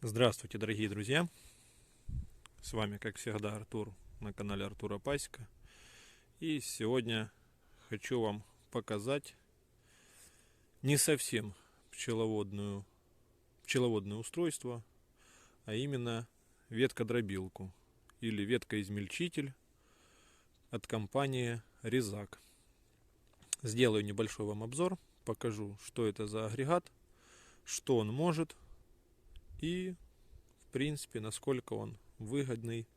Здравствуйте, дорогие друзья! С вами, как всегда, Артур на канале Артура Пасека. И сегодня хочу вам показать не совсем пчеловодное устройство, а именно веткодробилку или веткоизмельчитель от компании Резак. Сделаю небольшой вам обзор, покажу, что это за агрегат, что он может и, в принципе, насколько он выгодный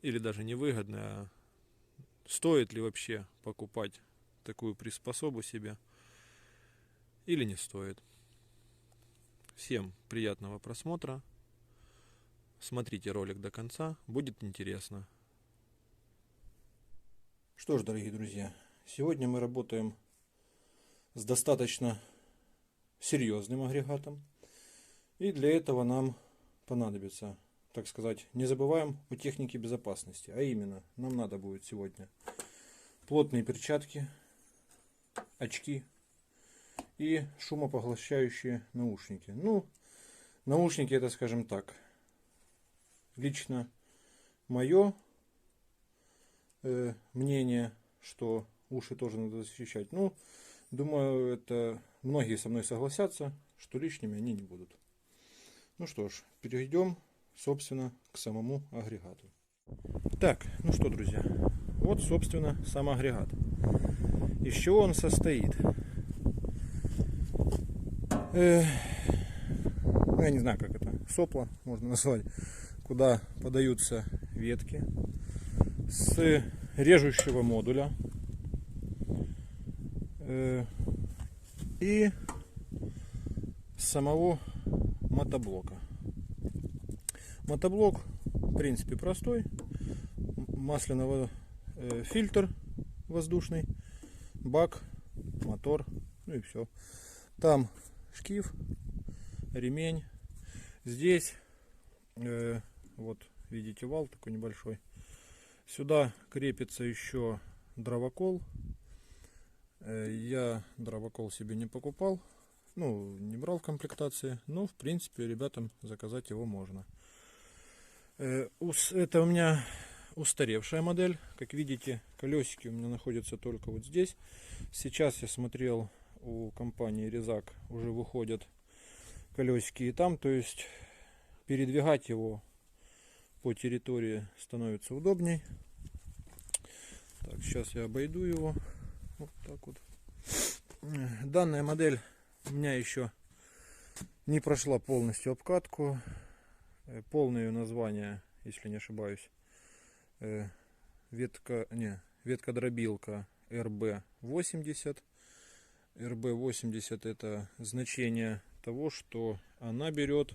или даже не выгодный, а стоит ли вообще покупать такую приспособу себе или не стоит. Всем приятного просмотра. Смотрите ролик до конца, будет интересно. Что ж, дорогие друзья, сегодня мы работаем с достаточно серьезным агрегатом. И для этого нам понадобится, так сказать, не забываем о технике безопасности. А именно, нам надо будет сегодня плотные перчатки, очки и шумопоглощающие наушники. Ну, наушники это, скажем так, лично мое мнение, что уши тоже надо защищать. Ну, думаю, это многие со мной согласятся, что лишними они не будут. Ну что ж, перейдем, собственно, к самому агрегату. Так, ну что, друзья, вот, собственно, сам агрегат. Из чего он состоит? Я не знаю, как это, сопла можно назвать, куда подаются ветки, с режущего модуля и самого мотоблока. Мотоблок, в принципе, простой. Масляный фильтр воздушный, бак, мотор, ну и все. Там шкив, ремень. Здесь вот видите вал такой небольшой. Сюда крепится еще дровокол. Я дровокол себе не покупал. Ну, не брал в комплектации, но, в принципе, ребятам заказать его можно. Это у меня устаревшая модель. Как видите, колесики у меня находятся только вот здесь. Сейчас я смотрел, у компании Резак уже выходят колесики и там. То есть, передвигать его по территории становится удобней. Так, сейчас я обойду его. Вот так вот. Данная модель у меня еще не прошла полностью обкатку. Полное ее название, если не ошибаюсь, веткодробилка RB80. RB80 это значение того, что она берет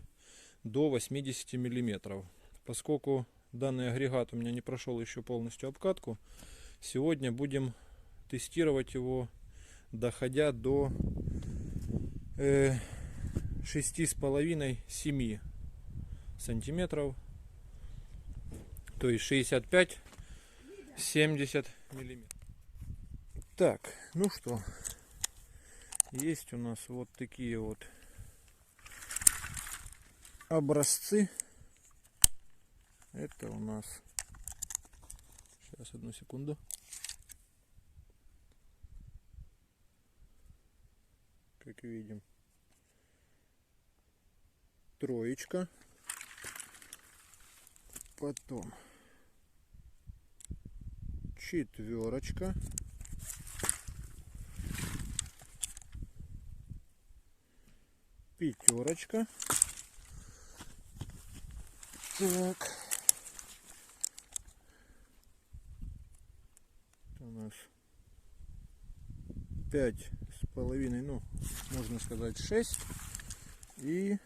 до 80 мм. Поскольку данный агрегат у меня не прошел еще полностью обкатку, сегодня будем тестировать его, доходя до 6,5-7 сантиметров, то есть 65-70 миллиметров. Так, ну что, есть у нас вот такие вот образцы. Это у нас, сейчас, одну секунду. Как видим, троечка, потом четверочка, пятерочка, так, у нас 5,5, ну, можно сказать 6, и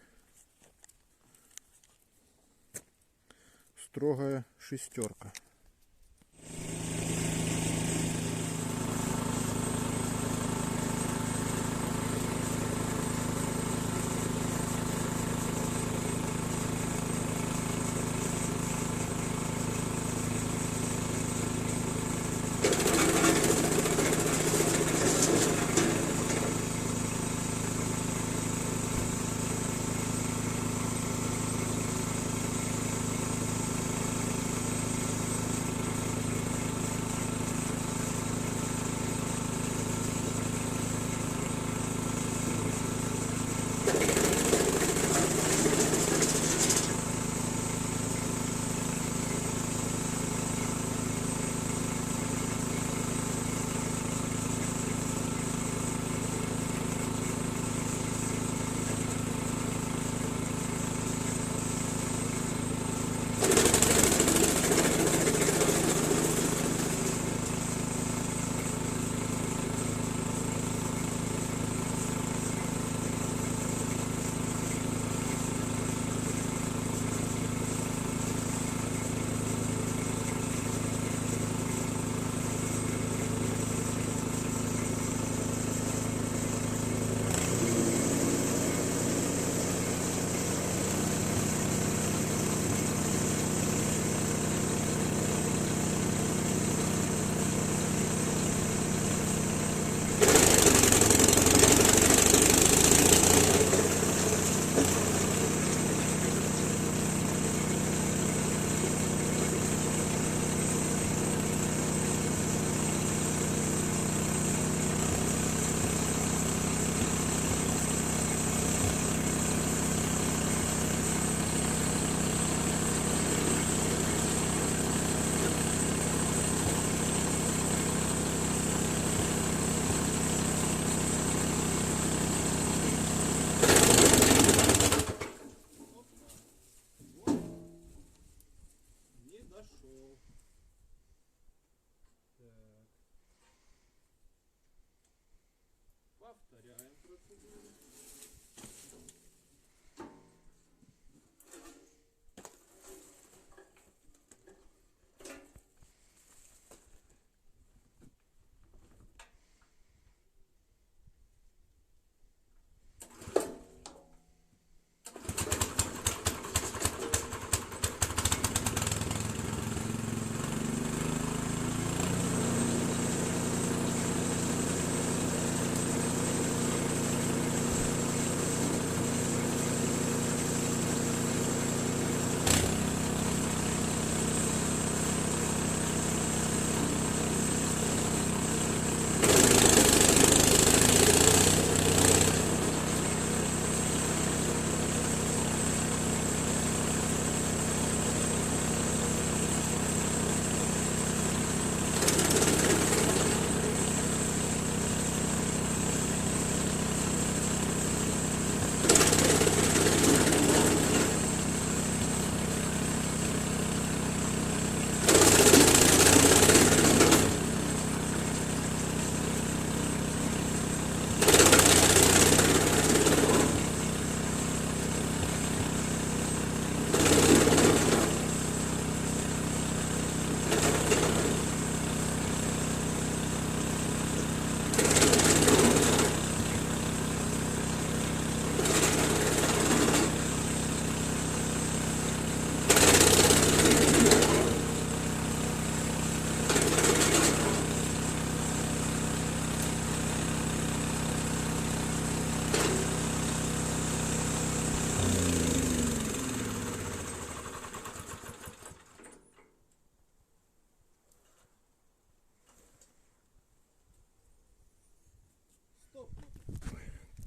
строгая шестерка.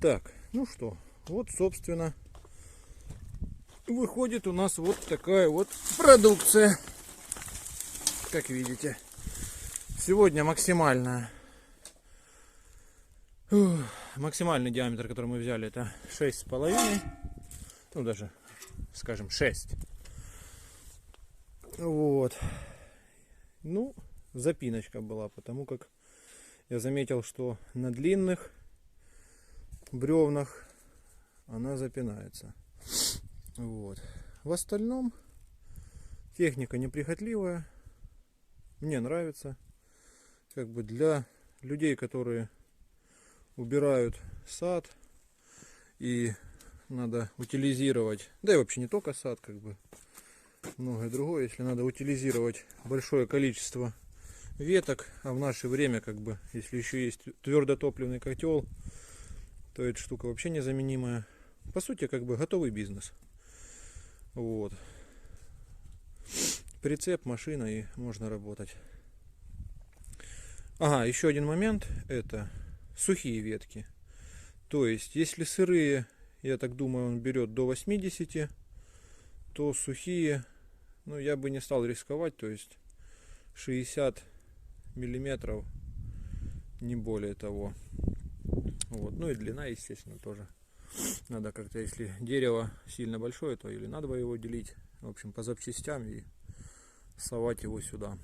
Так, ну что, вот, собственно, выходит у нас вот такая вот продукция. Как видите, сегодня максимальный диаметр, который мы взяли, это 6,5, ну даже, скажем, 6. Вот. Ну, запиночка была, потому как я заметил, что на длинных бревнах она запинается. Вот. В остальном техника неприхотливая. Мне нравится. Как бы для людей, которые убирают сад и надо утилизировать, да и вообще не только сад, как бы многое другое, если надо утилизировать большое количество веток, а в наше время, как бы, если еще есть твердотопливный котел, то эта штука вообще незаменимая. По сути, как бы готовый бизнес. Вот. Прицеп, машина, и можно работать. Ага, еще один момент, это сухие ветки. То есть, если сырые, я так думаю, он берет до 80, то сухие, ну, я бы не стал рисковать, то есть 60 миллиметров, не более того. Вот. Ну и длина, естественно, тоже надо как-то, если дерево сильно большое, то или надо его делить, в общем, по запчастям и совать его сюда.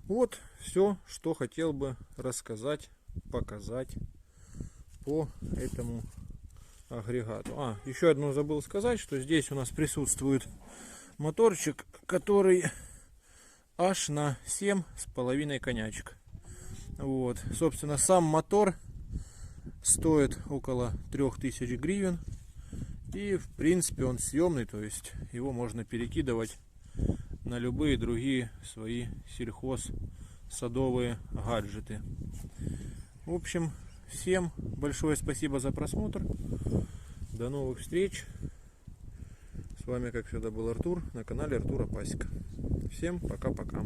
Вот все, что хотел бы рассказать, показать по этому агрегату. Еще одно забыл сказать, что здесь у нас присутствует моторчик, который аж на 7,5 конячек. Вот, собственно, сам мотор стоит около 3000 гривен. И в принципе он съемный, то есть его можно перекидывать на любые другие свои сельхозсадовые гаджеты. В общем, всем большое спасибо за просмотр. До новых встреч. С вами, как всегда, был Артур на канале Артура Пасека. Всем пока-пока.